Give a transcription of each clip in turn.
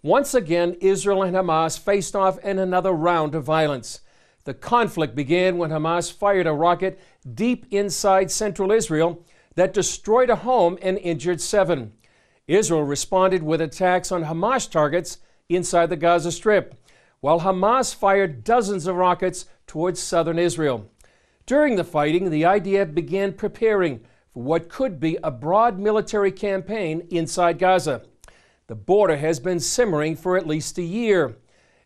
Once again, Israel and Hamas faced off in another round of violence. The conflict began when Hamas fired a rocket deep inside central Israel that destroyed a home and injured 7. Israel responded with attacks on Hamas targets inside the Gaza Strip, while Hamas fired dozens of rockets towards southern Israel. During the fighting, the IDF began preparing for what could be a broad military campaign inside Gaza. The border has been simmering for at least a year.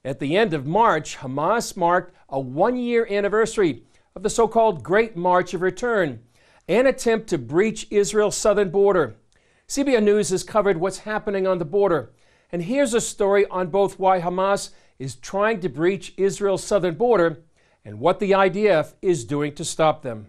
At the end of March, Hamas marked a one-year anniversary of the so-called Great March of Return, an attempt to breach Israel's southern border. CBN News has covered what's happening on the border. And here's a story on both why Hamas is trying to breach Israel's southern border and what the IDF is doing to stop them.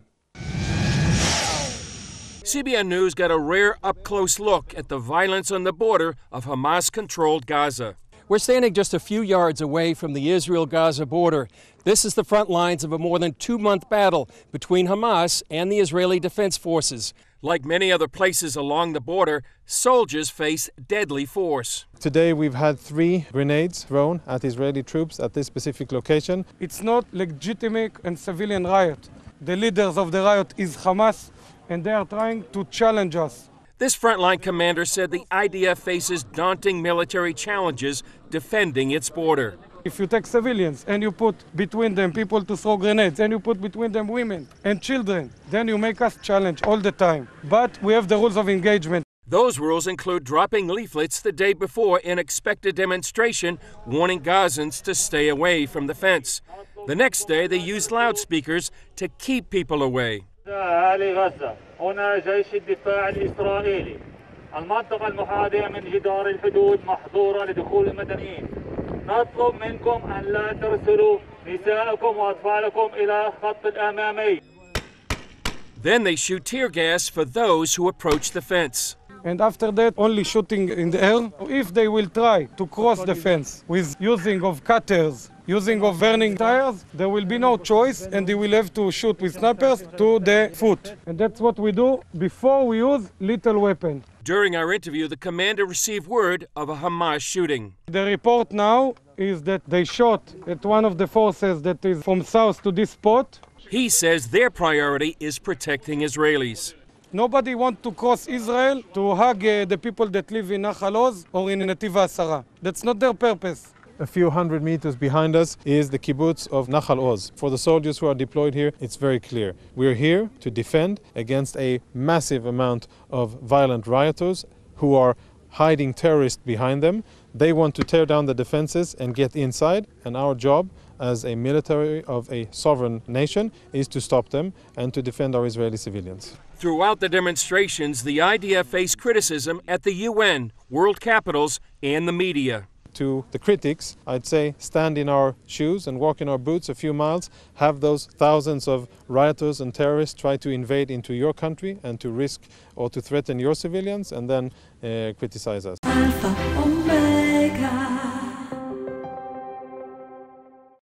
CBN News got a rare up-close look at the violence on the border of Hamas-controlled Gaza. We're standing just a few yards away from the Israel-Gaza border. This is the front lines of a more than 2-month battle between Hamas and the Israeli Defense Forces. Like many other places along the border, soldiers face deadly force. Today we've had 3 grenades thrown at Israeli troops at this specific location. It's not legitimate and civilian riot. The leaders of the riot is Hamas, and they are trying to challenge us. This frontline commander said the IDF faces daunting military challenges defending its border. If you take civilians and you put between them people to throw grenades and you put between them women and children, then you make us challenge all the time. But we have the rules of engagement. Those rules include dropping leaflets the day before an expected demonstration warning Gazans to stay away from the fence. The next day they used loudspeakers to keep people away. هنا جيش الدفاع الإسرائيلي المنطقة المحاذية من جدار الحدود محظورة لدخول المدنيين نطلب منكم أن لا ترسلوا نساءكم وأطفالكم إلى خط الأمامي. Then they shoot tear gas for those who approach the fence. And after that, only shooting in the air. If they will try to cross the fence with using of cutters, using of burning tires, there will be no choice and they will have to shoot with snipers to the foot. And that's what we do before we use lethal weapon. During our interview, the commander received word of a Hamas shooting. The report now is that they shot at one of the forces that is from south to this spot. He says their priority is protecting Israelis. Nobody wants to cross Israel to hug the people that live in Nahal Oz or in Netiv HaAsara. That's not their purpose. A few hundred meters behind us is the kibbutz of Nahal Oz. For the soldiers who are deployed here, it's very clear. We're here to defend against a massive amount of violent rioters who are hiding terrorists behind them. They want to tear down the defenses and get inside, and our job as a military of a sovereign nation is to stop them and to defend our Israeli civilians. Throughout the demonstrations, the IDF faced criticism at the UN, world capitals, and the media. To the critics, I'd say stand in our shoes and walk in our boots a few miles, have those thousands of rioters and terrorists try to invade into your country and to risk or to threaten your civilians, and then criticize us. Alpha, Omega.